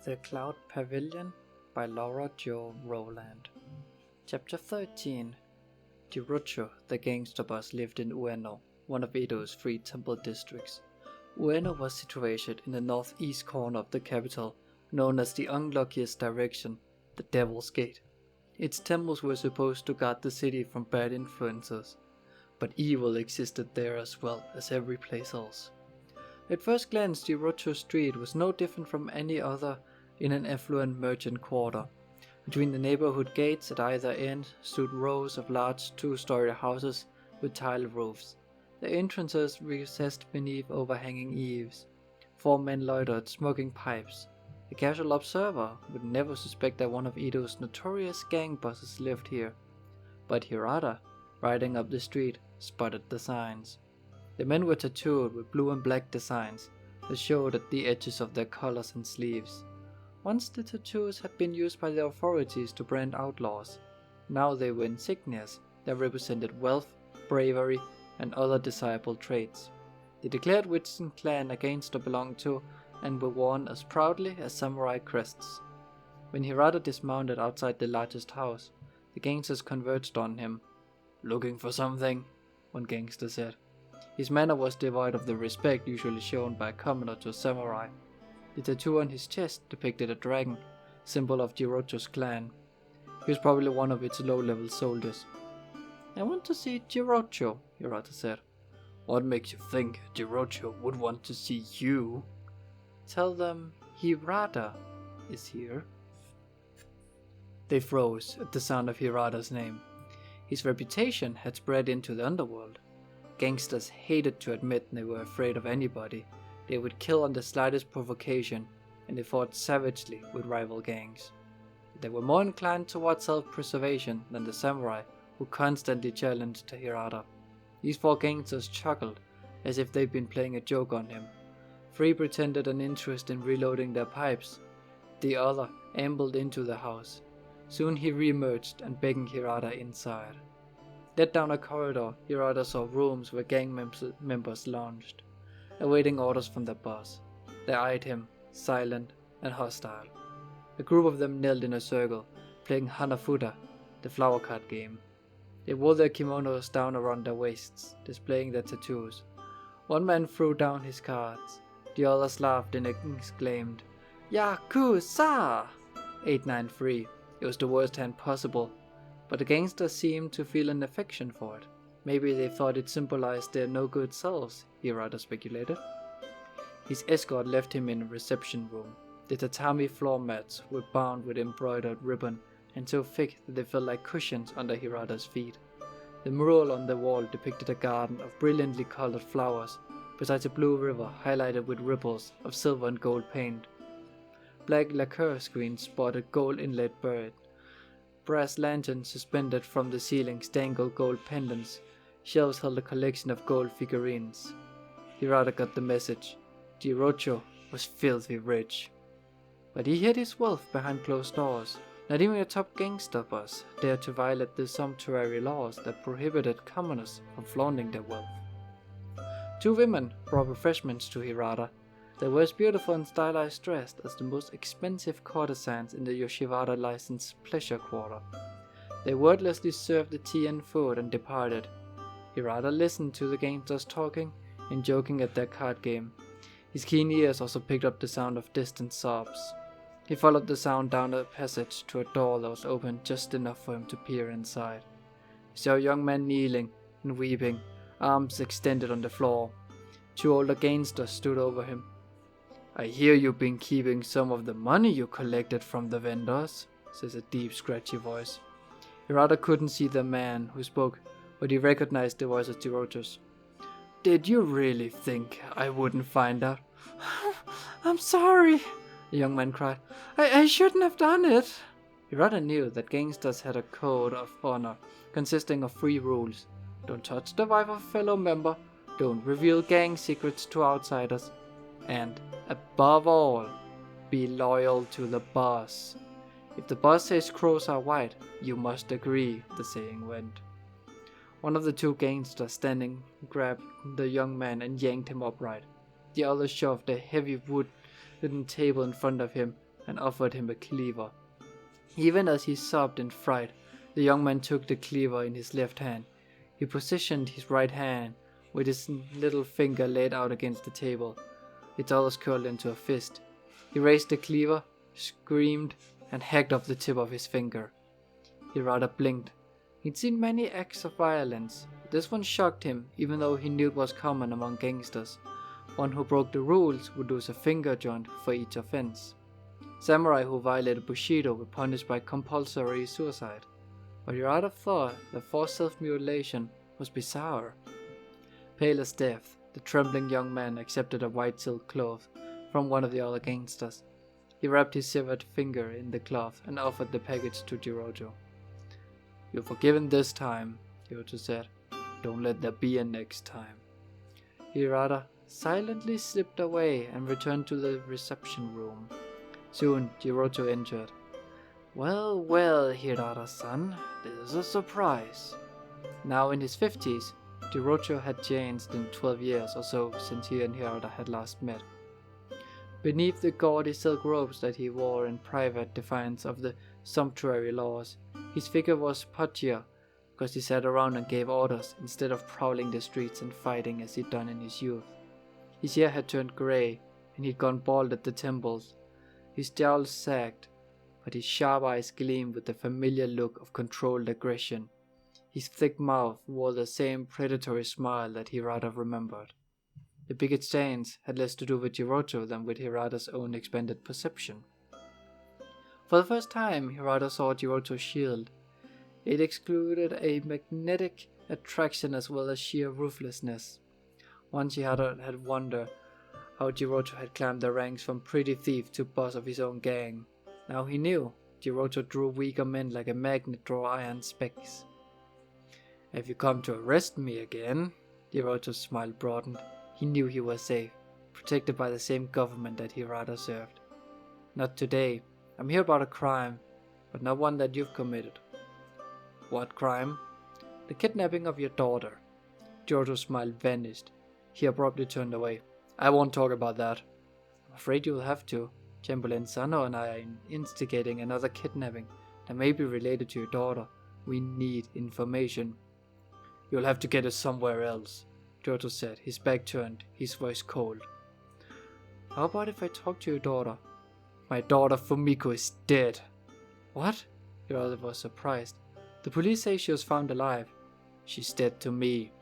The Cloud Pavilion by Laura Jo Rowland. Chapter 13. Chocho, the gangster boss, lived in Ueno, one of Edo's 3 temple districts. Ueno was situated in the northeast corner of the capital, known as the unluckiest direction, the Devil's Gate. Its temples were supposed to guard the city from bad influences, but evil existed there as well as every place else. At first glance, Chocho Street was no different from any other in an affluent merchant quarter. Between the neighborhood gates at either end stood rows of large 2-story houses with tile roofs. The entrances recessed beneath overhanging eaves. 4 men loitered, smoking pipes. A casual observer would never suspect that one of Edo's notorious gang bosses lived here. But Hirata, riding up the street, spotted the signs. The men were tattooed with blue and black designs that showed at the edges of their collars and sleeves. Once the tattoos had been used by the authorities to brand outlaws. Now they were insignias that represented wealth, bravery, and other desirable traits. They declared which clan a gangster belonged to and were worn as proudly as samurai crests. When Hirata dismounted outside the largest house, the gangsters converged on him. "Looking for something?" one gangster said. His manner was devoid of the respect usually shown by a commoner to a samurai. The tattoo on his chest depicted a dragon, symbol of Chocho's clan. He was probably one of its low-level soldiers. "I want to see Chocho," Hirata said. "What makes you think Chocho would want to see you?" "Tell them Hirata is here." They froze at the sound of Hirata's name. His reputation had spread into the underworld. Gangsters hated to admit they were afraid of anybody. They would kill on the slightest provocation, and they fought savagely with rival gangs. They were more inclined towards self-preservation than the samurai, who constantly challenged Hirata. These 4 gangsters chuckled, as if they'd been playing a joke on him. 3 pretended an interest in reloading their pipes. The other ambled into the house. Soon he re-emerged and beckoned Hirata inside. Led down a corridor, Hirata saw rooms where gang members lounged, awaiting orders from their boss. They eyed him, silent and hostile. A group of them knelt in a circle, playing Hanafuda, the flower card game. They wore their kimonos down around their waists, displaying their tattoos. One man threw down his cards. The others laughed and exclaimed, "Yakuza!" 893. It was the worst hand possible, but the gangsters seemed to feel an affection for it. Maybe they thought it symbolized their no-good selves, Hirata speculated. His escort left him in a reception room. The tatami floor mats were bound with embroidered ribbon and so thick that they felt like cushions under Hirata's feet. The mural on the wall depicted a garden of brilliantly colored flowers, besides a blue river highlighted with ripples of silver and gold paint. Black lacquer screens sported gold inlaid bird. Brass lanterns suspended from the ceiling dangled gold pendants. Shelves held a collection of gold figurines. Hirata got the message. Chocho was filthy rich. But he hid his wealth behind closed doors. Not even a top gangster boss dared to violate the sumptuary laws that prohibited commoners from flaunting their wealth. 2 women brought refreshments to Hirata. They were as beautiful and stylized dressed as the most expensive courtesans in the Yoshiwara licensed pleasure quarter. They wordlessly served the tea and food and departed. Hirata listened to the gangsters talking and joking at their card game. His keen ears also picked up the sound of distant sobs. He followed the sound down a passage to a door that was open just enough for him to peer inside. He saw a young man kneeling and weeping, arms extended on the floor. 2 older gangsters stood over him. "I hear you've been keeping some of the money you collected from the vendors," says a deep, scratchy voice. Hirata couldn't see the man who spoke, but he recognized the voice as Chocho's. "Did you really think I wouldn't find out?" "I'm sorry," the young man cried. I shouldn't have done it." Hirata knew that gangsters had a code of honor consisting of 3 rules. Don't touch the wife of a fellow member, don't reveal gang secrets to outsiders, and, above all, be loyal to the boss. If the boss says crows are white, you must agree, the saying went. One of the 2 gangsters standing grabbed the young man and yanked him upright. The other shoved a heavy wooden table in front of him, and offered him a cleaver. Even as he sobbed in fright, the young man took the cleaver in his left hand. He positioned his right hand with his little finger laid out against the table, its others curled into a fist. He raised the cleaver, screamed, and hacked off the tip of his finger. Hirata blinked. He'd seen many acts of violence. This one shocked him, even though he knew it was common among gangsters. One who broke the rules would lose a finger joint for each offense. Samurai who violated Bushido were punished by compulsory suicide. But Hirata thought that forced self-mutilation was bizarre. Pale as death, the trembling young man accepted a white silk cloth from one of the other gangsters. He wrapped his severed finger in the cloth and offered the package to Jirojo. "You're forgiven this time," Jirojo said. "Don't let there be a next time." Hirata silently slipped away and returned to the reception room. Soon, Jirojo entered. Well, well, Hirata-san, this is a surprise." Now in his 50s, Jirojo had changed in 12 years or so since he and Hirata had last met. Beneath the gaudy silk robes that he wore in private defiance of the sumptuary laws, his figure was pudgier because he sat around and gave orders instead of prowling the streets and fighting as he'd done in his youth. His hair had turned grey and he'd gone bald at the temples. His jowls sagged, but his sharp eyes gleamed with the familiar look of controlled aggression. His thick mouth wore the same predatory smile that Hirata remembered. The big exchange had less to do with Jirojo than with Hirata's own expanded perception. For the first time, Hirata saw Jirojo's shield. It excluded a magnetic attraction as well as sheer ruthlessness. Once Hirata had wondered how Jirojo had climbed the ranks from pretty thief to boss of his own gang. Now he knew Jirojo drew weaker men like a magnet draws iron spikes. "Have you come to arrest me again?" Jirojo's smile broadened. He knew he was safe, protected by the same government that Hirata served. "Not today. I'm here about a crime, but not one that you've committed." "What crime?" "The kidnapping of your daughter." Jirojo's smile vanished. He abruptly turned away. "I won't talk about that." "I'm afraid you'll have to. Chamberlain Sano and I are instigating another kidnapping that may be related to your daughter. We need information." "You'll have to get it somewhere else," Chocho said, his back turned, his voice cold. "How about if I talk to your daughter?" "My daughter Fumiko is dead." "What?" Hirata was surprised. "The police say she was found alive." "She's dead to me."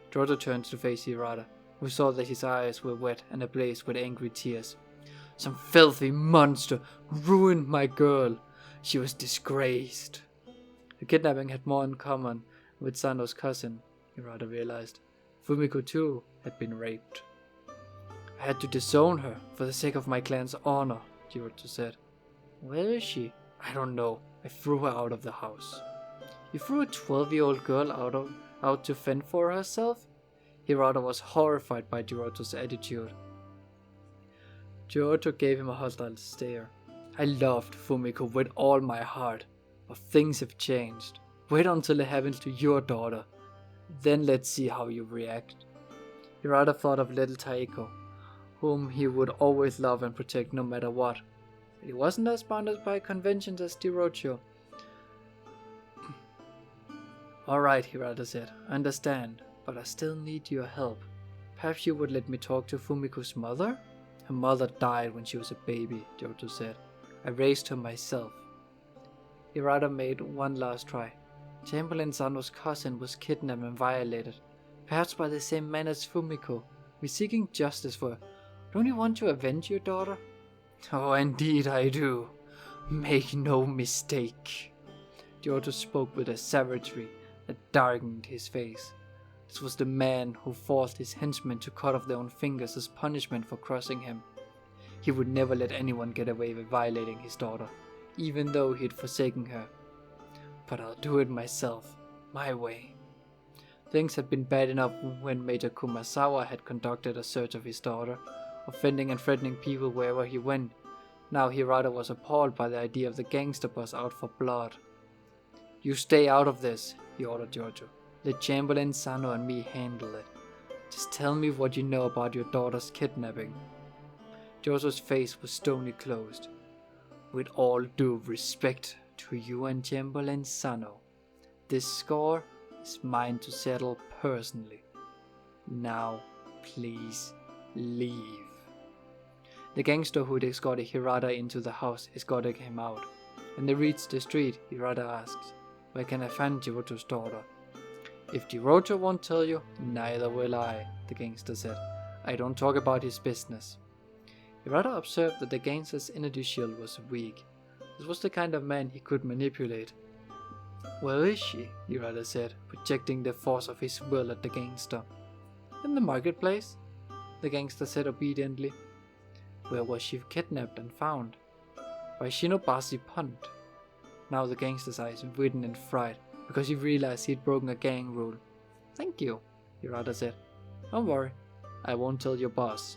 Chocho turned to face Hirata, who saw that his eyes were wet and ablaze with angry tears. "Some filthy monster ruined my girl. She was disgraced." The kidnapping had more in common with Sano's cousin, Hirata realized. Fumiko too had been raped. "I had to disown her for the sake of my clan's honor," Jirojo said. "Where is she?" "I don't know. I threw her out of the house." "You threw a 12-year-old girl out to fend for herself?" Hirata was horrified by Jirojo's attitude. Jirojo gave him a hostile stare. "I loved Fumiko with all my heart, but things have changed. Wait until it happens to your daughter. Then let's see how you react." Hirata thought of little Taiko, whom he would always love and protect no matter what. But he wasn't as bounded by conventions as Jirojo. "Alright," Hirata said, "I understand, but I still need your help. Perhaps you would let me talk to Fumiko's mother?" "Her mother died when she was a baby," Jirojo said. "I raised her myself." Hirata made one last try. "Chamberlain Sano's cousin was kidnapped and violated, perhaps by the same man as Fumiko. We're seeking justice for her. Don't you want to avenge your daughter?" "Oh, indeed I do. Make no mistake." Jirojo spoke with a savagery that darkened his face. This was the man who forced his henchmen to cut off their own fingers as punishment for crossing him. He would never let anyone get away with violating his daughter, even though he had forsaken her. "But I'll do it myself, my way." Things had been bad enough when Major Kumasawa had conducted a search of his daughter, offending and threatening people wherever he went. Now Hirata was appalled by the idea of the gangster boss out for blood. "You stay out of this," he ordered Jojo. "Let Chamberlain Sano and me handle it. Just tell me what you know about your daughter's kidnapping." Jojo's face was stony closed. With all due respect to you and Chamberlain Sano, this score is mine to settle personally. Now, please leave. The gangster who'd escorted Hirata into the house escorted him out. When they reached the street, Hirata asks, "Where can I find Jiroto's daughter?" "If Jiroto won't tell you, neither will I," the gangster said. "I don't talk about his business." Hirata observed that the gangster's energy shield was weak. This was the kind of man he could manipulate. "Where is she?" Hirata said, projecting the force of his will at the gangster. "In the marketplace," the gangster said obediently. "Where was she kidnapped and found?" "By Shinobasi Pond." Now the gangster's eyes widened in fright, because he realized he'd broken a gang rule. "Thank you," Hirata said. "Don't worry, I won't tell your boss."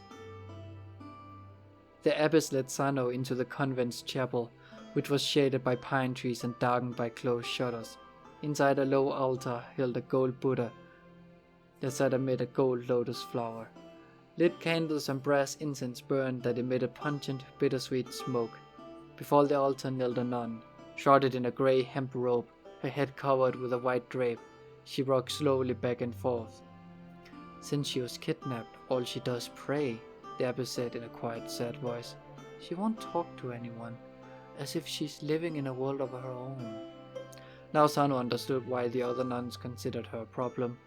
The abbess led Sano into the convent's chapel, which was shaded by pine trees and darkened by closed shutters. Inside a low altar held a gold Buddha that sat amid a gold lotus flower. Lit candles and brass incense burned that emitted pungent, bittersweet smoke. Before the altar knelt a nun, shrouded in a grey hemp robe, her head covered with a white drape. She rocked slowly back and forth. "Since she was kidnapped, all she does pray," the abbess said in a quiet, sad voice. "She won't talk to anyone, as if she's living in a world of her own." Now Sano understood why the other nuns considered her a problem.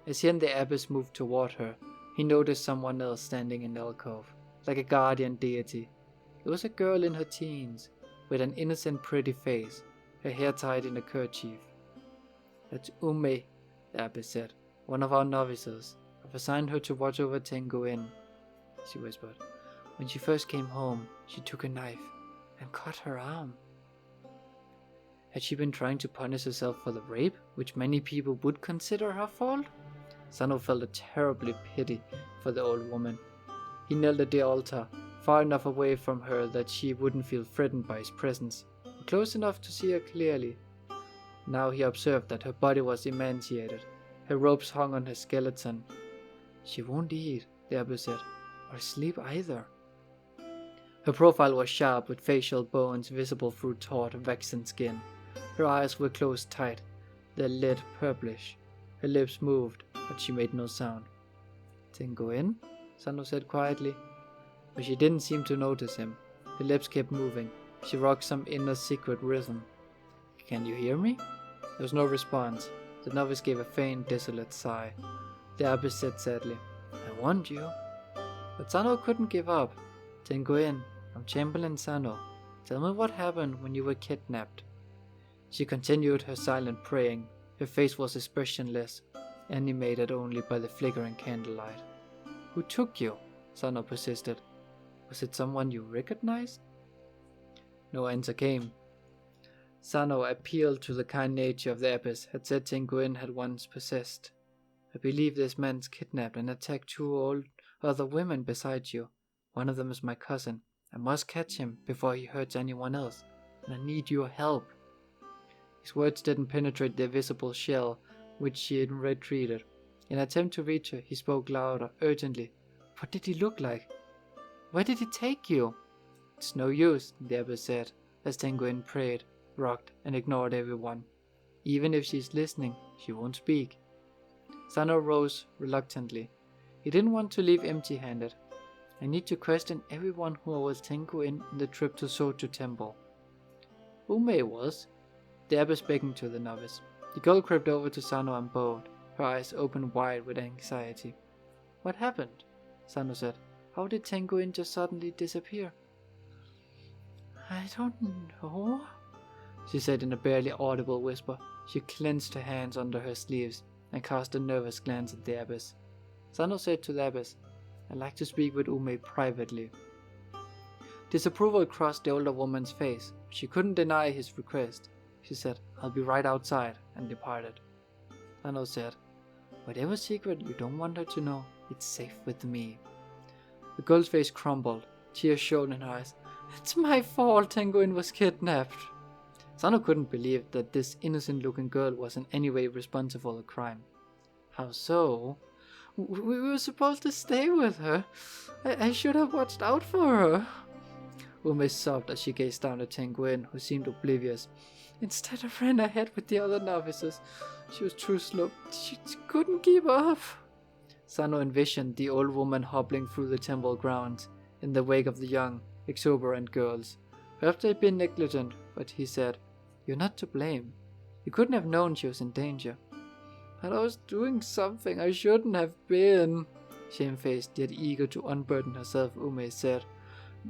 As he and the abbess moved toward her, he noticed someone else standing in the alcove, like a guardian deity. It was a girl in her teens, with an innocent, pretty face, her hair tied in a kerchief. "That's Ume," the abbess said, "one of our novices. I've assigned her to watch over Tengu Inn," she whispered. "When she first came home, she took a knife and cut her arm." Had she been trying to punish herself for the rape, which many people would consider her fault? Sano felt a terrible pity for the old woman. He knelt at the altar, far enough away from her that she wouldn't feel threatened by his presence, but close enough to see her clearly. Now he observed that her body was emaciated. Her robes hung on her skeleton. "She won't eat," the abbess said, "or sleep either." Her profile was sharp, with facial bones visible through taut, waxen skin. Her eyes were closed tight, their lid purplish. Her lips moved, but she made no sound. "Tengu in?" Sano said quietly. But she didn't seem to notice him. Her lips kept moving. She rocked some inner secret rhythm. "Can you hear me?" There was no response. The novice gave a faint, desolate sigh. The abbess said sadly, "I want you." But Sano couldn't give up. "Tengu in, I'm Chamberlain Sano. Tell me what happened when you were kidnapped." She continued her silent praying. Her face was expressionless, animated only by the flickering candlelight. "Who took you?" Sano persisted. "Was it someone you recognized?" No answer came. Sano appealed to the kind nature of the abbess, had said Tenguin had once possessed. "I believe this man's kidnapped and attacked two other women besides you. One of them is my cousin. I must catch him before he hurts anyone else, and I need your help." His words didn't penetrate the visible shell which she had retreated. In an attempt to reach her, he spoke louder, urgently. "What did he look like? Where did he take you?" "It's no use," the abbess said, as Tenguin prayed, rocked, and ignored everyone. "Even if she's listening, she won't speak." Sano rose reluctantly. He didn't want to leave empty-handed. "I need to question everyone who was Tenguin in the trip to Chocho Temple." "Ume was?" The abbess beckoned to the novice. The girl crept over to Sano and bowed, her eyes open wide with anxiety. "What happened?" Sano said. "How did Tenguin just suddenly disappear?" "I don't know," she said in a barely audible whisper. She clenched her hands under her sleeves and cast a nervous glance at the abbess. Sano said to the abbess, "I'd like to speak with Ume privately." Disapproval crossed the older woman's face. She couldn't deny his request. She said, "I'll be right outside," and departed. Sano said, "Whatever secret you don't want her to know, it's safe with me." The girl's face crumbled. Tears shone in her eyes. "It's my fault Tenguin was kidnapped." Sano couldn't believe that this innocent-looking girl was in any way responsible for the crime. "How so?" We were supposed to stay with her. I should have watched out for her." Ume sobbed as she gazed down at Tenguin, who seemed oblivious. Instead, I ran ahead with the other novices. She was too slow. She couldn't keep up. Sano envisioned the old woman hobbling through the temple grounds in the wake of the young, exuberant girls. Perhaps they'd been negligent, but he said, "You're not to blame. You couldn't have known she was in danger." "But I was doing something I shouldn't have been." Shamefaced yet eager to unburden herself, Ume said,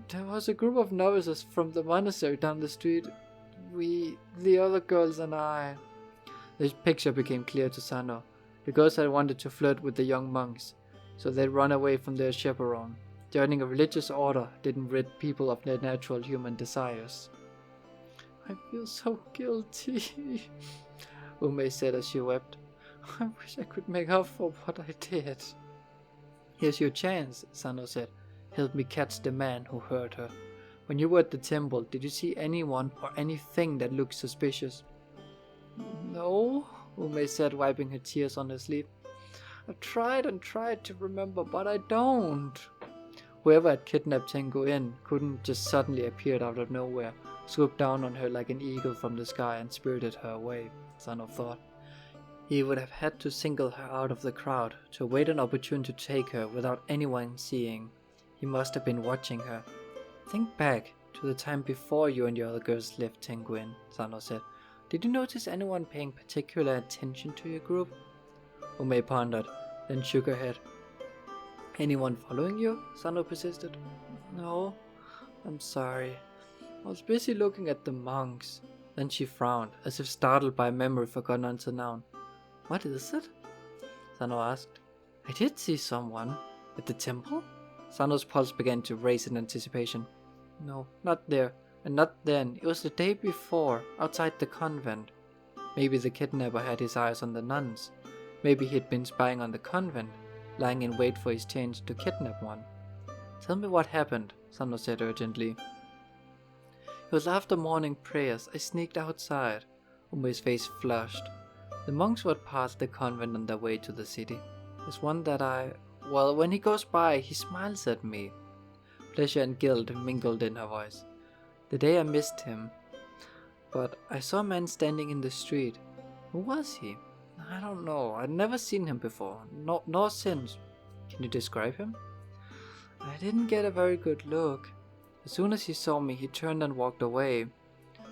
"There was a group of novices from the monastery down the street. The other girls and I." The picture became clear to Sano. The girls had wanted to flirt with the young monks, so they'd run away from their chaperone. Joining a religious order didn't rid people of their natural human desires. "I feel so guilty," Ume said as she wept. "I wish I could make up for what I did." "Here's your chance," Sano said. "Help me catch the man who hurt her. When you were at the temple, did you see anyone or anything that looked suspicious?" "No," Ume said, wiping her tears on her sleeve. "I tried and tried to remember, but I don't." Whoever had kidnapped Tenguin couldn't just suddenly appear out of nowhere, swoop down on her like an eagle from the sky and spirited her away, Sano thought. He would have had to single her out of the crowd to await an opportunity to take her without anyone seeing. He must have been watching her. "Think back to the time before you and the other girls left Tenguin," Sano said. "Did you notice anyone paying particular attention to your group?" Ume pondered, then shook her head. "Anyone following you?" Sano persisted. "No, I'm sorry. I was busy looking at the monks." Then she frowned, as if startled by a memory forgotten until now. "What is it?" Sano asked. "I did see someone." "At the temple?" Sano's pulse began to race in anticipation. "No, not there. And not then. It was the day before, outside the convent. Maybe the kidnapper had his eyes on the nuns. Maybe he'd been spying on the convent, lying in wait for his chance to kidnap one." "Tell me what happened," Sano said urgently. "It was after morning prayers. I sneaked outside." Ume's face flushed. "The monks were past the convent on their way to the city. There's one that well, when he goes by, he smiles at me." Pleasure and guilt mingled in her voice. "The day I missed him. But I saw a man standing in the street. Who was he? I don't know. I'd never seen him before, nor since. Can you describe him?" "I didn't get a very good look. As soon as he saw me, he turned and walked away."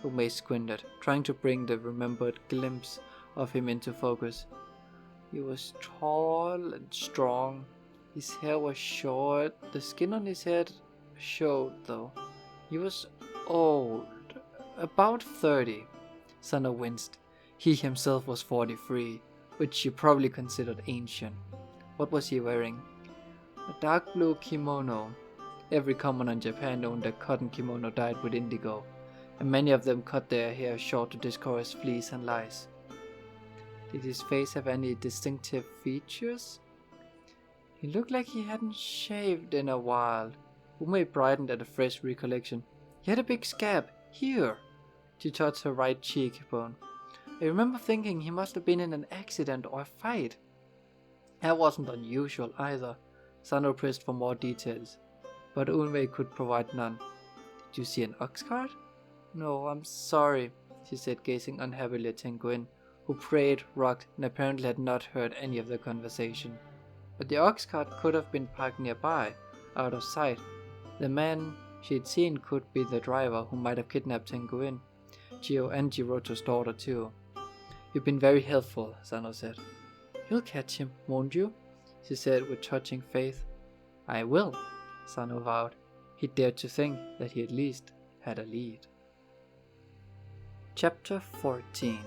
Ume squinted, trying to bring the remembered glimpse of him into focus. "He was tall and strong. His hair was short. The skin on his head showed, though. He was old. About 30. Sano winced. He himself was 43, which she probably considered ancient. "What was he wearing?" "A dark blue kimono. Every commoner in Japan owned a cotton kimono dyed with indigo, and many of them cut their hair short to discourage fleas and lice." "Did his face have any distinctive features?" "He looked like he hadn't shaved in a while." Ume brightened at a fresh recollection. "He had a big scab. Here." She touched her right cheekbone. "I remember thinking he must have been in an accident or a fight." That wasn't unusual either. Sano pressed for more details, but Ume could provide none. "Did you see an oxcart?" "No, I'm sorry," she said, gazing unhappily at Tenguin, who prayed, rocked, and apparently had not heard any of the conversation. But the oxcart could have been parked nearby, out of sight. The man she'd seen could be the driver who might have kidnapped Tenguin, Chiyo and Jiroto's daughter too. "You've been very helpful," Sano said. "You'll catch him, won't you?" she said with touching faith. "I will," Sano vowed. He dared to think that he at least had a lead. Chapter 14.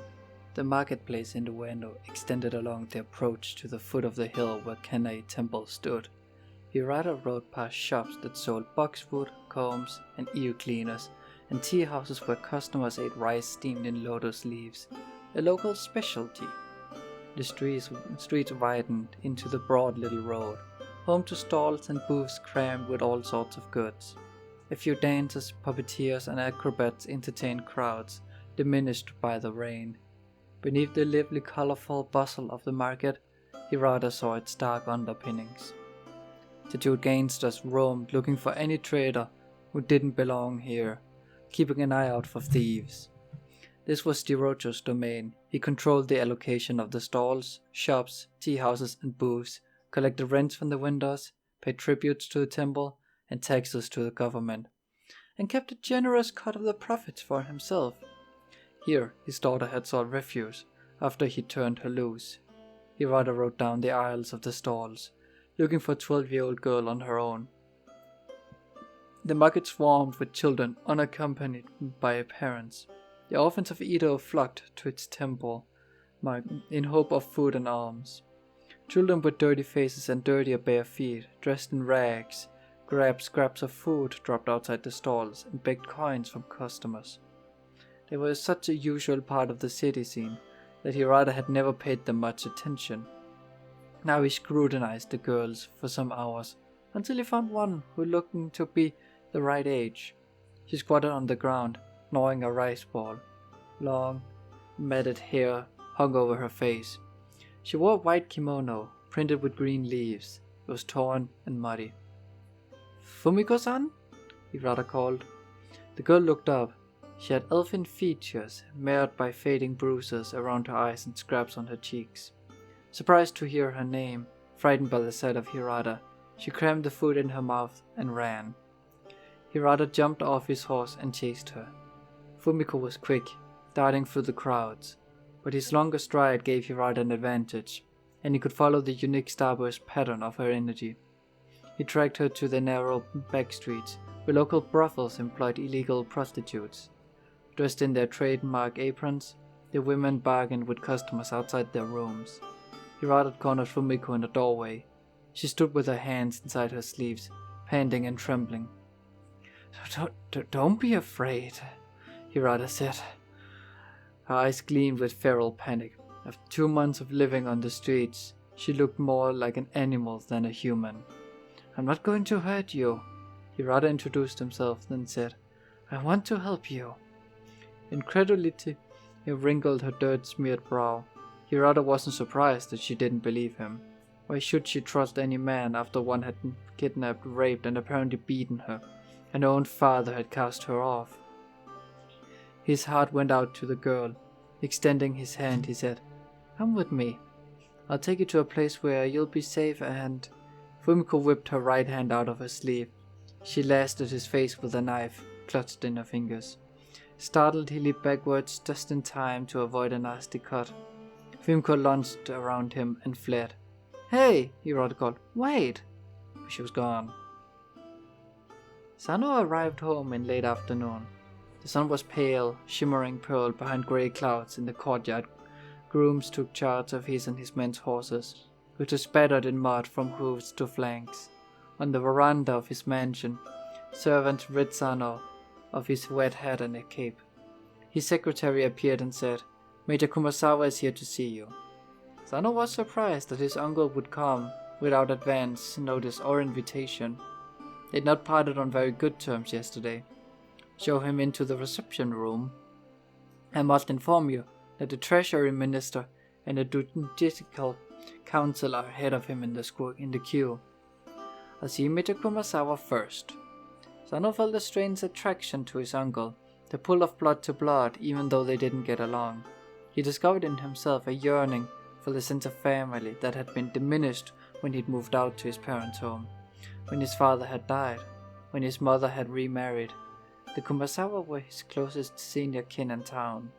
The marketplace in Ueno extended along the approach to the foot of the hill where Kanai Temple stood. Hirata rode past shops that sold boxwood, combs, and ear cleaners, and tea houses where customers ate rice steamed in lotus leaves, a local specialty. The streets widened into the broad little road, home to stalls and booths crammed with all sorts of goods. A few dancers, puppeteers, and acrobats entertained crowds, diminished by the rain. Beneath the lively, colorful bustle of the market, Hirata saw its dark underpinnings. Tattooed gangsters roamed looking for any trader who didn't belong here, keeping an eye out for thieves. This was Jirocho's domain. He controlled the allocation of the stalls, shops, tea houses, and booths, collected rents from the vendors, paid tributes to the temple, and taxes to the government, and kept a generous cut of the profits for himself. Here, his daughter had sought refuge after he turned her loose. Hirata rode down the aisles of the stalls, looking for a 12-year-old girl on her own. The market swarmed with children unaccompanied by parents. The orphans of Edo flocked to its temple in hope of food and alms. Children with dirty faces and dirtier bare feet, dressed in rags, grabbed scraps of food dropped outside the stalls and begged coins from customers. They were such a usual part of the city scene that Hirata had never paid them much attention. Now he scrutinized the girls for some hours, until he found one who looked to be the right age. She squatted on the ground, gnawing a rice ball. Long, matted hair hung over her face. She wore a white kimono, printed with green leaves. It was torn and muddy. "Fumiko-san?" Hirata called. The girl looked up. She had elfin features, marred by fading bruises around her eyes and scrapes on her cheeks. Surprised to hear her name, frightened by the sight of Hirata, she crammed the food in her mouth and ran. Hirata jumped off his horse and chased her. Fumiko was quick, darting through the crowds, but his longer stride gave Hirata an advantage, and he could follow the unique starburst pattern of her energy. He dragged her to the narrow back streets, where local brothels employed illegal prostitutes. Dressed in their trademark aprons, the women bargained with customers outside their rooms. Hirata cornered Fumiko in the doorway. She stood with her hands inside her sleeves, panting and trembling. Don't be afraid," Hirata said. Her eyes gleamed with feral panic. After 2 months of living on the streets, she looked more like an animal than a human. "I'm not going to hurt you," Hirata introduced himself, then said, "I want to help you." Incredulity wrinkled her dirt-smeared brow. Hirata wasn't surprised that she didn't believe him. Why should she trust any man after one had kidnapped, raped, and apparently beaten her, and her own father had cast her off? His heart went out to the girl. Extending his hand, he said, "Come with me. I'll take you to a place where you'll be safe and—" Fumiko whipped her right hand out of her sleeve. She lashed at his face with a knife, clutched in her fingers. Startled, he leaped backwards just in time to avoid a nasty cut. Fumiko lunged around him and fled. "Hey!" Hirata called. "Wait!" But she was gone. Sano arrived home in late afternoon. The sun was pale, shimmering pearl behind grey clouds in the courtyard. Grooms took charge of his and his men's horses, which were spattered in mud from hooves to flanks. On the veranda of his mansion, servants rid Sano of his wet hat and a cape. His secretary appeared and said, "Major Kumasawa is here to see you." Sano was surprised that his uncle would come without advance notice or invitation. They had not parted on very good terms yesterday. "Show him into the reception room. I must inform you that the Treasury Minister and the Judicial Council are ahead of him in the queue. I'll see Major Kumasawa first." Sano felt a strange attraction to his uncle, the pull of blood to blood, even though they didn't get along. He discovered in himself a yearning for the sense of family that had been diminished when he'd moved out to his parents' home, when his father had died, when his mother had remarried. The Kumasawa were his closest senior kin in town.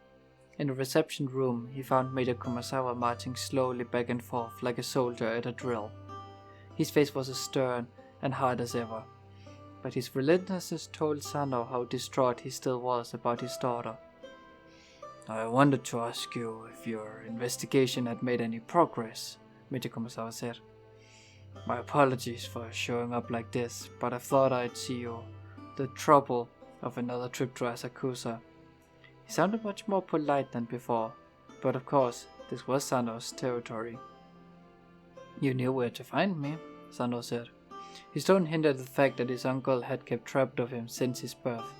In the reception room, he found Major Kumasawa marching slowly back and forth like a soldier at a drill. His face was as stern and hard as ever, but his relentlessness told Sano how distraught he still was about his daughter. "I wanted to ask you if your investigation had made any progress," Major Kumasawa said. "My apologies for showing up like this, but I thought I'd see you the trouble of another trip to Asakusa." He sounded much more polite than before, but of course, this was Sano's territory. "You knew where to find me," Sano said. His tone hinted at the fact that his uncle had kept track of him since his birth.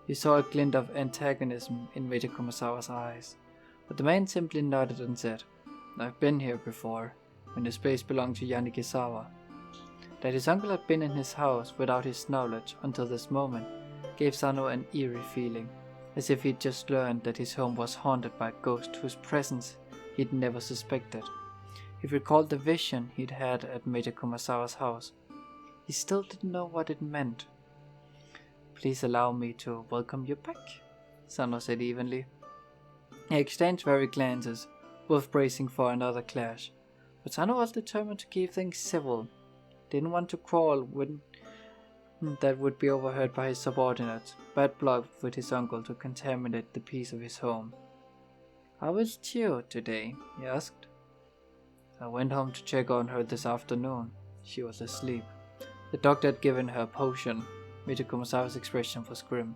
He saw a glint of antagonism in Major Kumasawa's eyes, but the man simply nodded and said, "I've been here before, when this place belonged to Yanagisawa." That his uncle had been in his house without his knowledge until this moment gave Sano an eerie feeling, as if he'd just learned that his home was haunted by a ghost whose presence he'd never suspected. He recalled the vision he'd had at Major Kumasawa's house. He still didn't know what it meant. "Please allow me to welcome you back," Sano said evenly. They exchanged wary glances, both bracing for another clash, but Sano was determined to keep things civil. Didn't want to quarrel when that would be overheard by his subordinates. Bad blood with his uncle to contaminate the peace of his home. "How is Chiyo today?" he asked. "I went home to check on her this afternoon. She was asleep. The doctor had given her a potion." Major Kumasawa's expression was grim.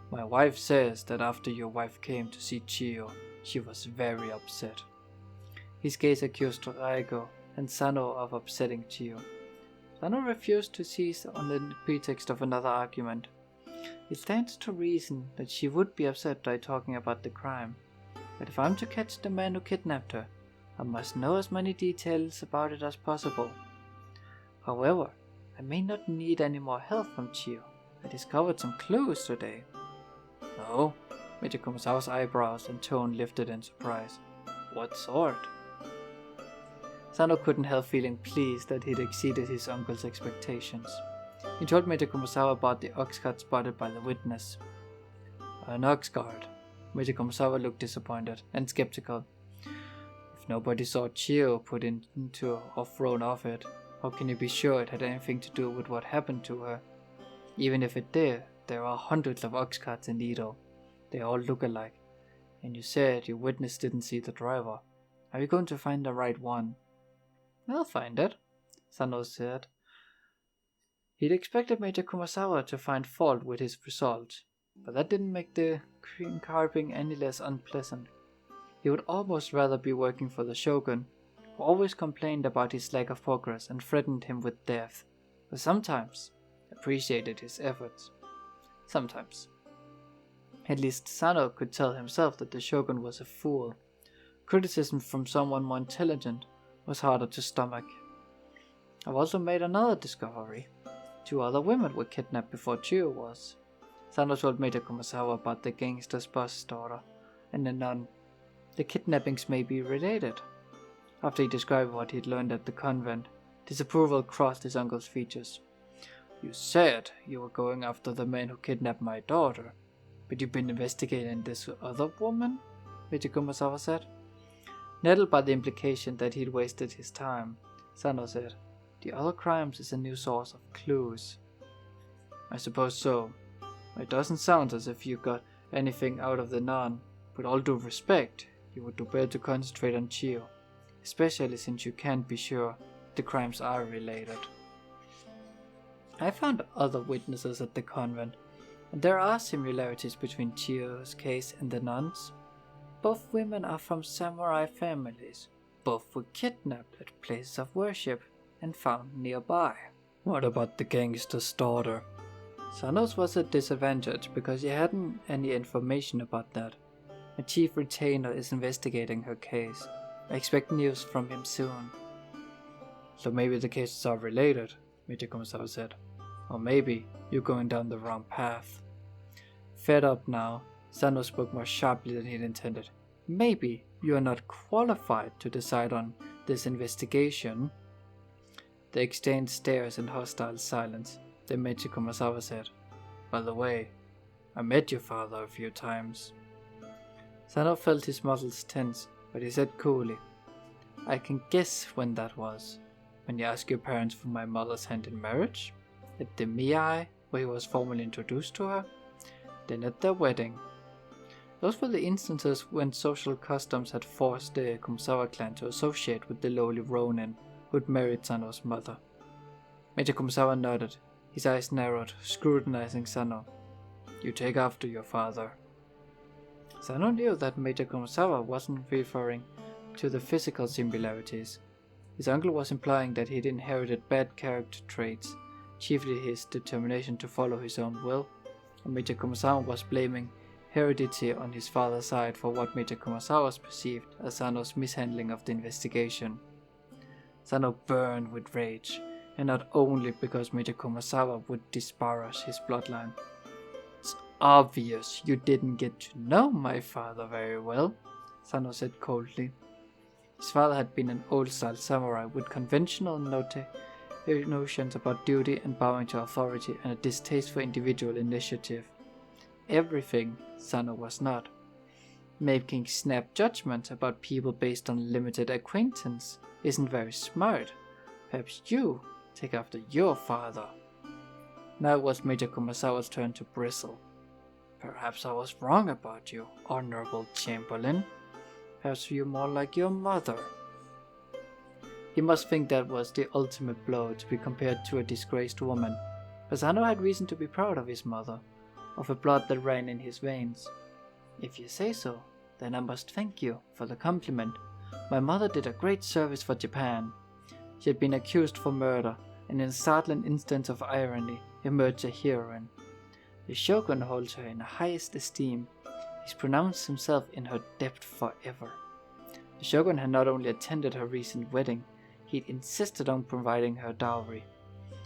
"My wife says that after your wife came to see Chiyo, she was very upset." His gaze accused Raigo and Sano of upsetting Chiyo. Sano refused to cease on the pretext of another argument. It stands to reason that she would be upset by talking about the crime, but if I'm to catch the man who kidnapped her, I must know as many details about it as possible. However, I may not need any more help from Chiyo. I discovered some clues today. "Oh?" Major Kumasawa's eyebrows and tone lifted in surprise. "What sort?" Sano couldn't help feeling pleased that he'd exceeded his uncle's expectations. He told Major Kumasawa about the oxcart spotted by the witness. "An oxcart?" Major Kumasawa looked disappointed and skeptical. "If nobody saw Chiyo put into or thrown off it, how can you be sure it had anything to do with what happened to her? Even if it did, there are hundreds of oxcarts in Edo. They all look alike. And you said your witness didn't see the driver. Are you going to find the right one?" "I'll find it," Sano said. He'd expected Major Kumasawa to find fault with his results, but that didn't make the carving any less unpleasant. He would almost rather be working for the shogun, who always complained about his lack of progress and threatened him with death, but sometimes appreciated his efforts. Sometimes. At least Sano could tell himself that the shogun was a fool. Criticism from someone more intelligent was harder to stomach. "I've also made another discovery. 2 other women were kidnapped before Chiyo was." Sano told Major Kumasawa about the gangster's boss daughter and the nun. The kidnappings may be related. After he described what he'd learned at the convent, disapproval crossed his uncle's features. "You said you were going after the man who kidnapped my daughter, but you've been investigating this other woman?" Major Kumasawa said. Nettled by the implication that he'd wasted his time, Sano said, "The other crimes is a new source of clues." "I suppose so. It doesn't sound as if you got anything out of the nun. With all due respect, you would do better to concentrate on Chiyo, especially since you can't be sure the crimes are related." "I found other witnesses at the convent, and there are similarities between Chiyo's case and the nuns. Both women are from samurai families. Both were kidnapped at places of worship and found nearby." "What about the gangster's daughter?" Sano's was at disadvantage because he hadn't any information about that. A chief retainer is investigating her case. I expect news from him soon. "So maybe the cases are related," Major Kumasawa said. "Or maybe you're going down the wrong path." Fed up now, Sano spoke more sharply than he'd intended. "Maybe you are not qualified to decide on this investigation." They exchanged stares in hostile silence. Then Major Kumasawa said, "By the way, I met your father a few times." Sano felt his muscles tense, but he said coolly, "I can guess when that was. When you asked your parents for my mother's hand in marriage? At the Miyai, where he was formally introduced to her? Then at their wedding." Those were the instances when social customs had forced the Kumasawa clan to associate with the lowly Ronin who'd married Sano's mother. Major Kumasawa nodded, his eyes narrowed, scrutinizing Sano. "You take after your father." Sano knew that Major Kumasawa wasn't referring to the physical similarities. His uncle was implying that he'd inherited bad character traits, chiefly his determination to follow his own will, and Major Kumasawa was blaming heredity on his father's side for what Major Kumasawa perceived as Sano's mishandling of the investigation. Sano burned with rage. and not only because Major Kumasawa would disparage his bloodline. It's obvious you didn't get to know my father very well, Sano said coldly. His father had been an old-style samurai with conventional notions about duty and bowing to authority and a distaste for individual initiative. Everything Sano was not. Making snap judgments about people based on limited acquaintance isn't very smart. Perhaps you take after your father. Now it was Major Kumasawa's turn to bristle. Perhaps I was wrong about you, Honorable Chamberlain. Perhaps you're more like your mother. He must think that was the ultimate blow to be compared to a disgraced woman. But Sano had reason to be proud of his mother, of the blood that ran in his veins. If you say so, then I must thank you for the compliment. My mother did a great service for Japan. She had been accused for murder, and in a startling instance of irony, emerged a heroine. The shogun holds her in the highest esteem. He's pronounced himself in her debt forever. The shogun had not only attended her recent wedding, he'd insisted on providing her dowry.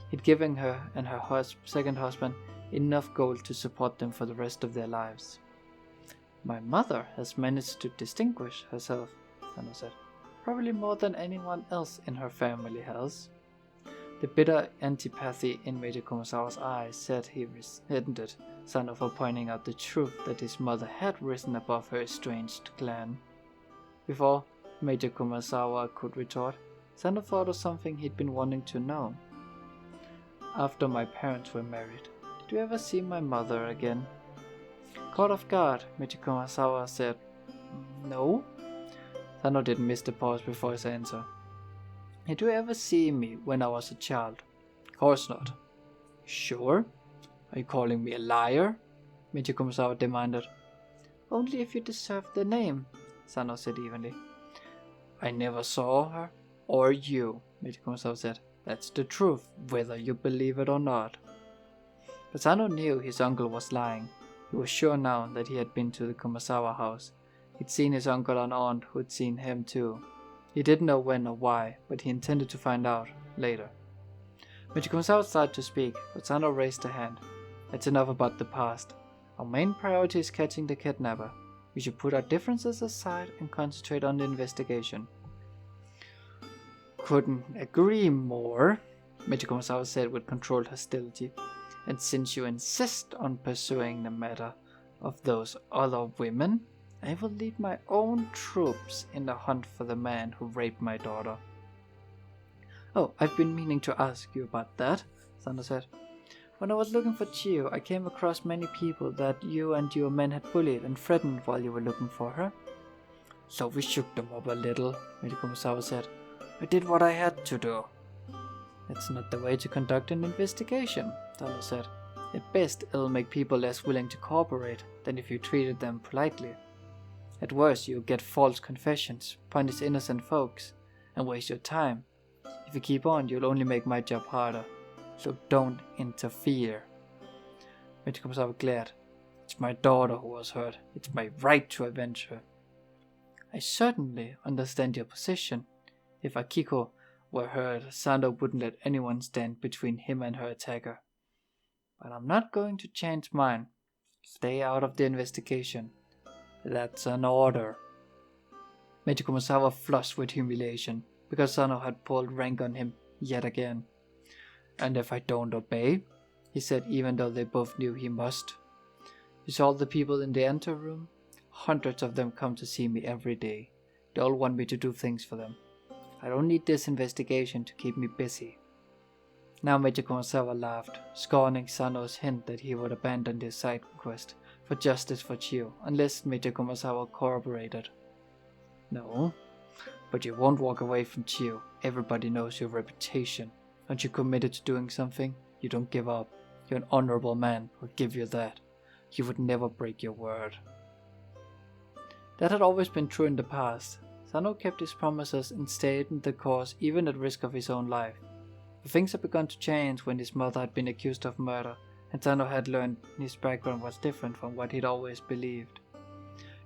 He'd given her and her second husband enough gold to support them for the rest of their lives. My mother has managed to distinguish herself, Sano said. Probably more than anyone else in her family has. The bitter antipathy in Major Kumasawa's eyes said he resented Sano for pointing out the truth that his mother had risen above her estranged clan. Before Major Kumasawa could retort, Sano thought of something he'd been wanting to know. After my parents were married, did you ever see my mother again? Caught off guard, Major Kumasawa said, No. Sano didn't miss the pause before his answer. Did you ever see me when I was a child? Of course not. Sure? Are you calling me a liar? Major Kumasawa demanded. Only if you deserve the name, Sano said evenly. I never saw her, or you, Major Kumasawa said. That's the truth, whether you believe it or not. But Sano knew his uncle was lying. He was sure now that he had been to the Kumasawa house. He'd seen his uncle and aunt who'd seen him too. He didn't know when or why, but he intended to find out later. Major Kumasawa started to speak, but Sano raised a hand. That's enough about the past. Our main priority is catching the kidnapper. We should put our differences aside and concentrate on the investigation. Couldn't agree more, Major Kumasawa said with controlled hostility. And since you insist on pursuing the matter of those other women, I will lead my own troops in the hunt for the man who raped my daughter. Oh, I've been meaning to ask you about that, Sano said. When I was looking for Chiyo, I came across many people that you and your men had bullied and threatened while you were looking for her. So we shook them up a little, Major Kumasawa said. I did what I had to do. That's not the way to conduct an investigation, Sano said. At best, it'll make people less willing to cooperate than if you treated them politely. At worst, you'll get false confessions, punish innocent folks, and waste your time. If you keep on, you'll only make my job harder. So don't interfere. Major Kumasawa glared. It's my daughter who was hurt. It's my right to avenge her. I certainly understand your position. If Akiko were hurt, Sano wouldn't let anyone stand between him and her attacker. But I'm not going to change mine. Stay out of the investigation. That's an order. Major Kumasawa flushed with humiliation, because Sano had pulled rank on him yet again. And if I don't obey, he said, even though they both knew he must. You saw the people in the anteroom? Hundreds of them come to see me every day. They all want me to do things for them. I don't need this investigation to keep me busy. Now Major Kumasawa laughed, scorning Sano's hint that he would abandon his side quest for justice for Chiyo, unless Major Kumasawa corroborated. No, but you won't walk away from Chiyo. Everybody knows your reputation. Aren't you committed to doing something? You don't give up. You're an honorable man, I'll give you that. You would never break your word. That had always been true in the past. Sano kept his promises and stayed in the course even at risk of his own life. But things had begun to change when his mother had been accused of murder, and Sano had learned his background was different from what he'd always believed.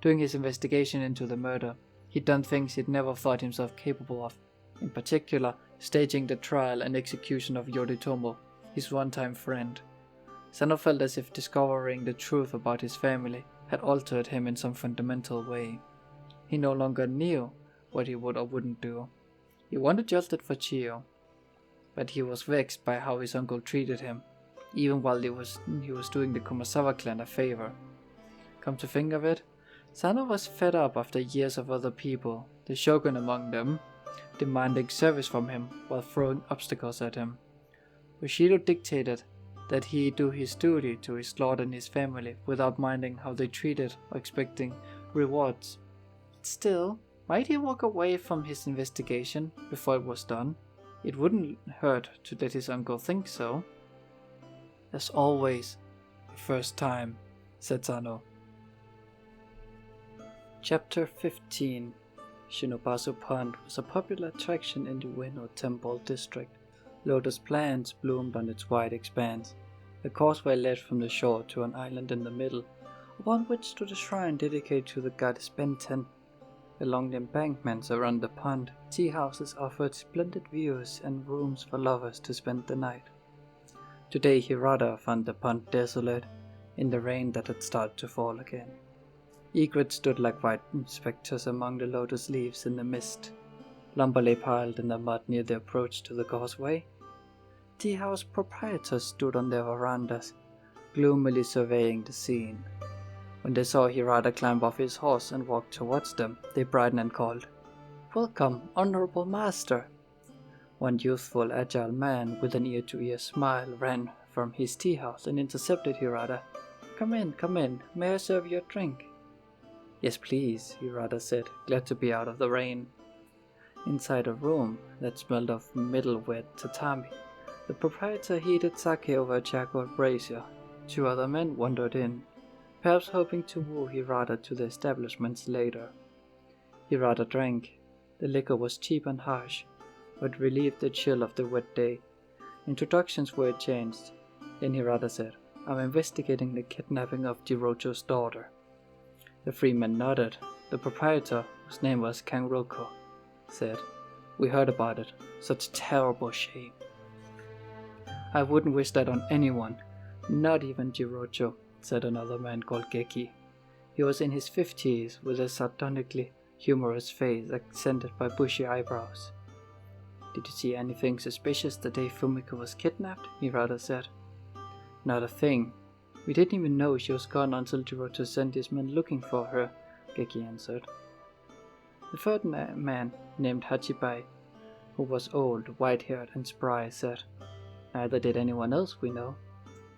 During his investigation into the murder, he'd done things he'd never thought himself capable of. In particular, staging the trial and execution of Yoritomo, his one-time friend. Sano felt as if discovering the truth about his family had altered him in some fundamental way. He no longer knew what he would or wouldn't do. He wanted justice for Chiyo, but he was vexed by how his uncle treated him, even while he was doing the Kumasawa clan a favor. Come to think of it, Sano was fed up after years of other people, the shogun among them, demanding service from him while throwing obstacles at him. Bushido dictated that he do his duty to his lord and his family without minding how they treated or expecting rewards. Still, might he walk away from his investigation before it was done? It wouldn't hurt to let his uncle think so. As always, the first time, said Sano. Chapter 15. Shinobasu Pond was a popular attraction in the Ueno Temple district. Lotus plants bloomed on its wide expanse. The causeway led from the shore to an island in the middle, upon which stood a shrine dedicated to the goddess Benten. Along the embankments around the pond, tea houses offered splendid views and rooms for lovers to spend the night. Today Hirata found the pond desolate, in the rain that had started to fall again. Egrets stood like white specters among the lotus leaves in the mist. Lumber lay piled in the mud near the approach to the causeway. Tea house proprietors stood on their verandas, gloomily surveying the scene. When they saw Hirata climb off his horse and walk towards them, they brightened and called, "Welcome, honorable master!" One youthful, agile man with an ear-to-ear smile ran from his tea house and intercepted Hirata. Come in, may I serve you a drink?" "Yes, please," Hirata said, glad to be out of the rain. Inside a room that smelled of middle-wet tatami, the proprietor heated sake over a charcoal brazier. Two other men wandered in, perhaps hoping to woo Hirata to the establishments later. Hirata drank. The liquor was cheap and harsh, but relieved the chill of the wet day. Introductions were changed. Then Hirata said, "I'm investigating the kidnapping of Jirocho's daughter." The three men nodded. The proprietor, whose name was Kanroko, said, "We heard about it. Such terrible shame. I wouldn't wish that on anyone, not even Jirocho," said another man called Geki. He was in his 50s with a sardonically humorous face accented by bushy eyebrows. "Did you see anything suspicious the day Fumiko was kidnapped?" Hirata said. "Not a thing. We didn't even know she was gone until Jirocho sent his men looking for her," Geki answered. The third man, named Hachibai, who was old, white-haired and spry, said, "Neither did anyone else we know.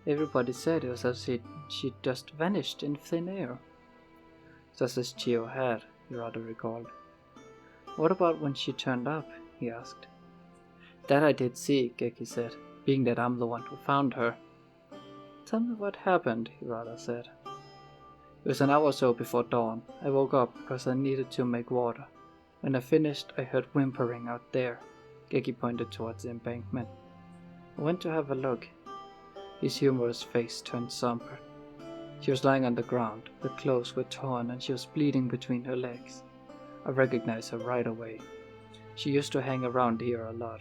Everybody said it was as if she'd just vanished in thin air." "Just as Chiyo had," Hirata recalled. "What about when she turned up?" he asked. "That I did see," Geki said, "being that I'm the one who found her." "Tell me what happened," Hirata said. "It was an hour or so before dawn. I woke up because I needed to make water. When I finished, I heard whimpering out there." Geki pointed towards the embankment. "I went to have a look." His humorous face turned somber. She was lying on the ground. Her clothes were torn and she was bleeding between her legs. I recognized her right away. She used to hang around here a lot.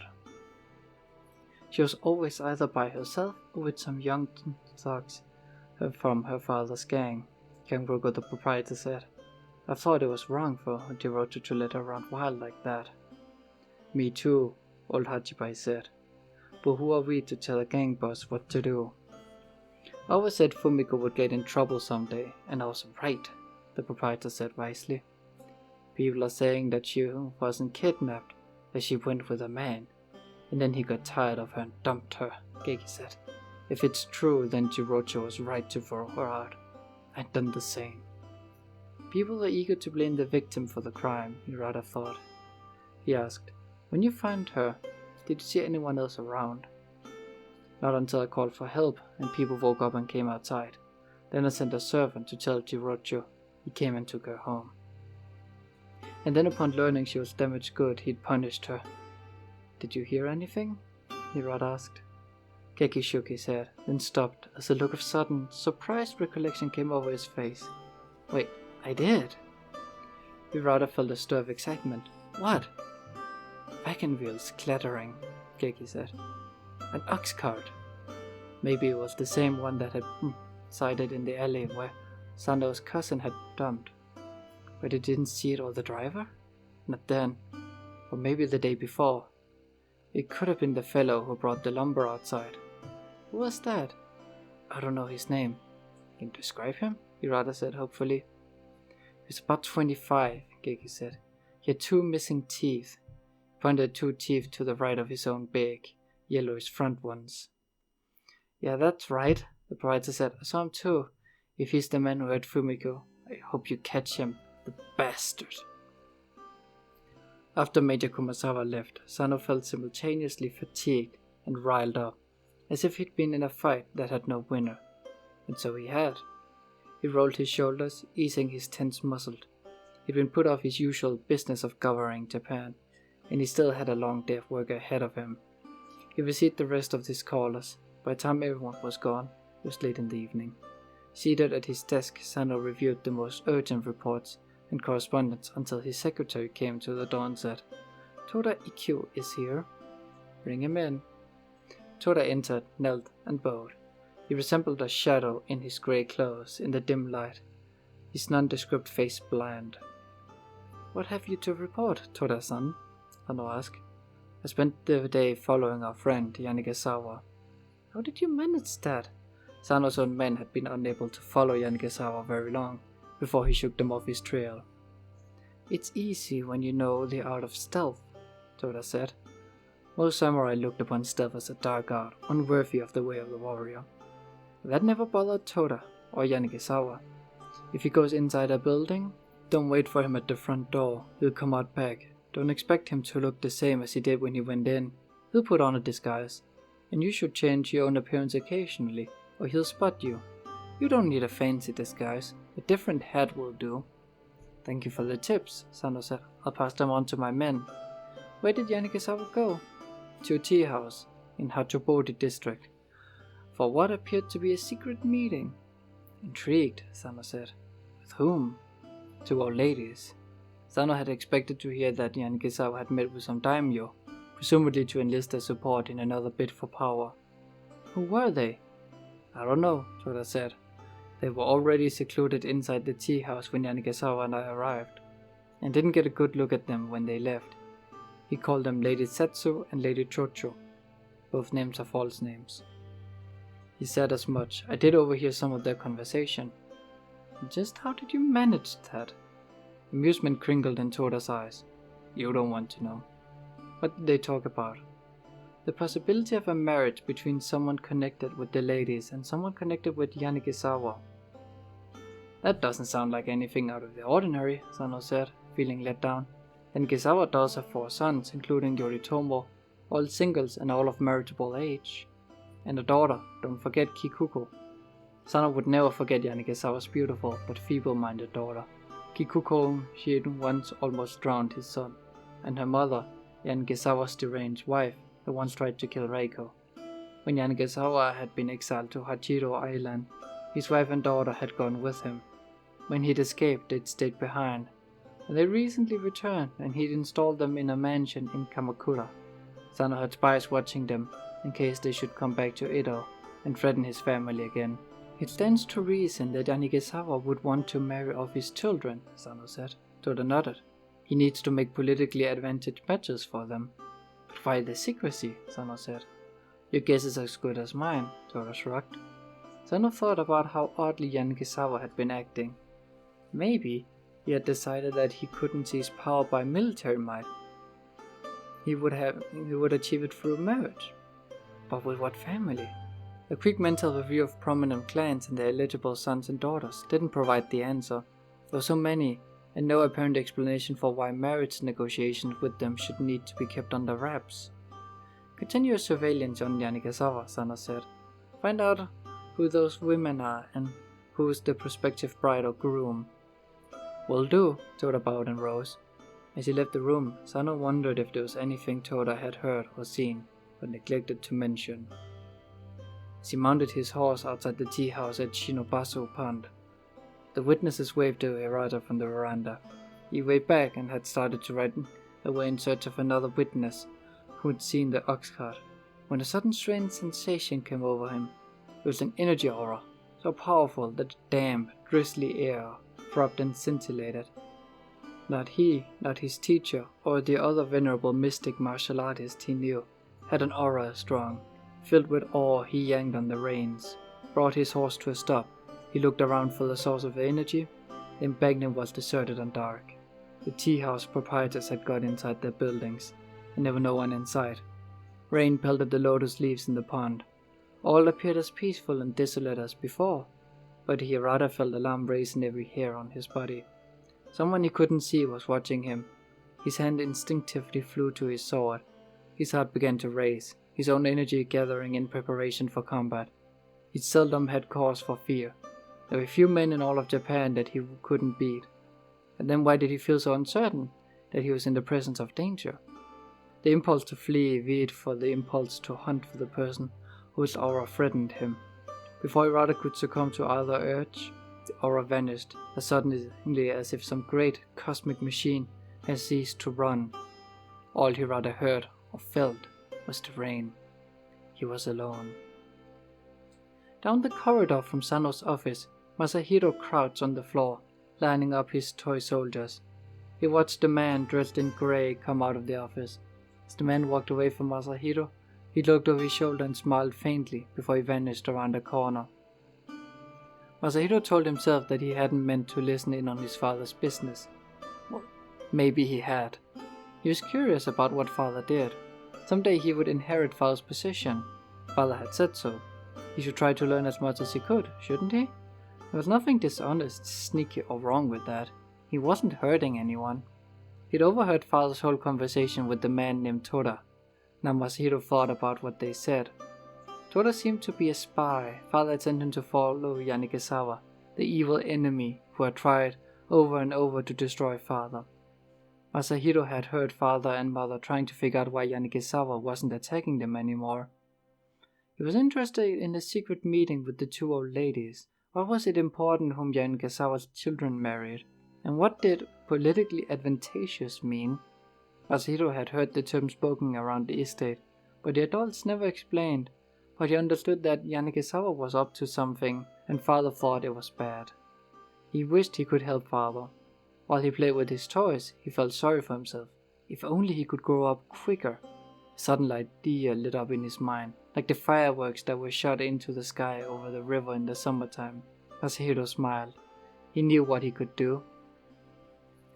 She was always either by herself or with some young thugs from her father's gang, Kanroko the proprietor said. "I thought it was wrong for Jirocho to let her run wild like that." "Me too," old Hachibai said. "But who are we to tell a gang boss what to do?" "I always said Fumiko would get in trouble someday, and I was right," the proprietor said wisely. "People are saying that she wasn't kidnapped, that she went with a man, and then he got tired of her and dumped her," Geki said. "If it's true, then Jirocho was right to throw her out. I'd done the same." People are eager to blame the victim for the crime, Hirata thought. He asked, "When you found her, did you see anyone else around?" "Not until I called for help and people woke up and came outside. Then I sent a servant to tell Jirocho. He came and took her home. And then upon learning she was damaged good, he'd punished her." "Did you hear anything?" Hirata asked. Geki shook his head, then stopped as a look of sudden, surprised recollection came over his face. "Wait, I did." Hirata felt a stir of excitement. "What?" wagon wheels clattering, Keiki said. An oxcart. Maybe it was the same one that had sighted in the alley where Sano's cousin had dumped. But he didn't see it or the driver? Not then. Or maybe the day before. It could have been the fellow who brought the lumber outside. Who was that? I don't know his name. Can you describe him? Hirata said hopefully. He was about 25, Keiki said. He had 2 missing teeth. He pointed 2 teeth to the right of his own big, yellowish front ones. Yeah, that's right, the proprietor said. I saw him too. If he's the man who hurt Fumiko, I hope you catch him, the bastard. After Major Kumasawa left, Sano felt simultaneously fatigued and riled up, as if he'd been in a fight that had no winner. And so he had. He rolled his shoulders, easing his tense muscles. He'd been put off his usual business of governing Japan, and he still had a long day of work ahead of him. He visited the rest of his callers. By the time everyone was gone, it was late in the evening. Seated at his desk, Sano reviewed the most urgent reports and correspondence until his secretary came to the door and said, Toda Ikkyu is here. Bring him in. Toda entered, knelt, and bowed. He resembled a shadow in his grey clothes in the dim light, his nondescript face bland. What have you to report, Toda-san? Sano asked. I spent the day following our friend, Yanigasawa. How did you manage that? Sano's own men had been unable to follow Yanigasawa very long before he shook them off his trail. It's easy when you know the art of stealth, Toda said. Most samurai looked upon stealth as a dark art, unworthy of the way of the warrior. That never bothered Toda or Yanigasawa. If he goes inside a building, don't wait for him at the front door. He'll come out back. Don't expect him to look the same as he did when he went in. He'll put on a disguise. And you should change your own appearance occasionally, or he'll spot you. You don't need a fancy disguise. A different hat will do. Thank you for the tips, Sano said. I'll pass them on to my men. Where did Yanigasawa go? To a tea house in Hachobori district, for what appeared to be a secret meeting. Intrigued, Sano said. With whom? 2 old ladies. Sano had expected to hear that Yanigasawa had met with some daimyo, presumably to enlist their support in another bid for power. Who were they? I don't know, Toda said. They were already secluded inside the tea house when Yanigasawa and I arrived, and didn't get a good look at them when they left. He called them Lady Satsu and Lady Chocho. Both names are false names. He said as much. I did overhear some of their conversation. Just how did you manage that? Amusement crinkled in Toda's eyes. You don't want to know. What did they talk about? The possibility of a marriage between someone connected with the ladies and someone connected with Yanigasawa. That doesn't sound like anything out of the ordinary, Sano said, feeling let down. Yanigasawa does have 4 sons, including Yoritomo, all singles and all of marriageable age. And a daughter, don't forget Kikuko. Sano would never forget Yanigasawa's beautiful but feeble-minded daughter. Kikuko, she had once almost drowned his son, and her mother, Yanigasawa's deranged wife, had once tried to kill Reiko. When Yanigasawa had been exiled to Hachiro Island, his wife and daughter had gone with him. When he'd escaped, they'd stayed behind, and they recently returned, and he'd installed them in a mansion in Kamakura. Sano had spies watching them, in case they should come back to Edo and threaten his family again. It stands to reason that Yanigasawa would want to marry off his children, Sano said. Toda nodded. He needs to make politically advantaged matches for them. But why the secrecy? Sano said. Your guess is as good as mine, Toda shrugged. Sano thought about how oddly Yanigasawa had been acting. Maybe he had decided that he couldn't seize power by military might. He would achieve it through marriage. But with what family? A quick mental review of prominent clans and their eligible sons and daughters didn't provide the answer. There were so many, and no apparent explanation for why marriage negotiations with them should need to be kept under wraps. Continue your surveillance on Yanigasawa, Sano said. Find out who those women are and who is the prospective bride or groom. Will do, Toda bowed and rose. As he left the room, Sano wondered if there was anything Toda had heard or seen, but neglected to mention. As he mounted his horse outside the tea house at Shinobasu Pond, the witnesses waved to Hirata from the veranda. He waved back and had started to write They were in search of another witness who had seen the oxcart, when a sudden strange sensation came over him. It was an energy aura, so powerful that the damp, drizzly air throbbed and scintillated. Not he, not his teacher, or the other venerable mystic martial artist he knew, had an aura as strong. Filled with awe, he yanked on the reins, brought his horse to a stop. He looked around for the source of the energy. The embankment was deserted and dark. The tea house proprietors had got inside their buildings, and there was no one inside. Rain pelted the lotus leaves in the pond. All appeared as peaceful and desolate as before, but he rather felt alarm raise in every hair on his body. Someone he couldn't see was watching him. His hand instinctively flew to his sword. His heart began to race, his own energy gathering in preparation for combat. He seldom had cause for fear. There were few men in all of Japan that he couldn't beat. And then why did he feel so uncertain that he was in the presence of danger? The impulse to flee veered for the impulse to hunt for the person whose aura threatened him. Before he rather could succumb to either urge, the aura vanished as suddenly as if some great cosmic machine had ceased to run. All he rather heard or felt was the rain. He was alone. Down the corridor from Sano's office, Masahiro crouched on the floor, lining up his toy soldiers. He watched the man dressed in grey come out of the office. As the man walked away from Masahiro, he looked over his shoulder and smiled faintly before he vanished around the corner. Masahiro told himself that he hadn't meant to listen in on his father's business. Well, maybe he had. He was curious about what father did. Someday he would inherit father's position. Father had said so. He should try to learn as much as he could, shouldn't he? There was nothing dishonest, sneaky or wrong with that. He wasn't hurting anyone. He'd overheard father's whole conversation with the man named Tora. Now Masahiro thought about what they said. Tora seemed to be a spy. Father had sent him to follow Yanikisawa, the evil enemy who had tried over and over to destroy father. Masahiro had heard father and mother trying to figure out why Yanikisawa wasn't attacking them anymore. He was interested in the secret meeting with the two old ladies. Why was it important whom Yanikisawa's children married? And what did politically advantageous mean? Masahiro had heard the term spoken around the estate, but the adults never explained. But he understood that Yanikisawa was up to something, and father thought it was bad. He wished he could help father. While he played with his toys, he felt sorry for himself. If only he could grow up quicker. A sudden idea lit up in his mind, like the fireworks that were shot into the sky over the river in the summertime. Masahiro smiled. He knew what he could do.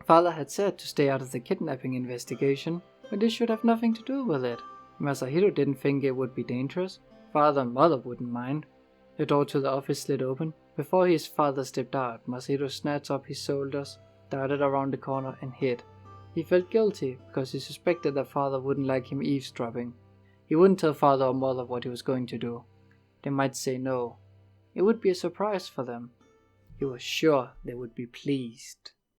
Father had said to stay out of the kidnapping investigation, but this should have nothing to do with it. Masahiro didn't think it would be dangerous. Father and mother wouldn't mind. The door to the office slid open. Before his father stepped out, Masahiro snatched up his shoulders, darted around the corner and hid. He felt guilty because he suspected that father wouldn't like him eavesdropping. He wouldn't tell father or mother what he was going to do. They might say no. It would be a surprise for them. He was sure they would be pleased.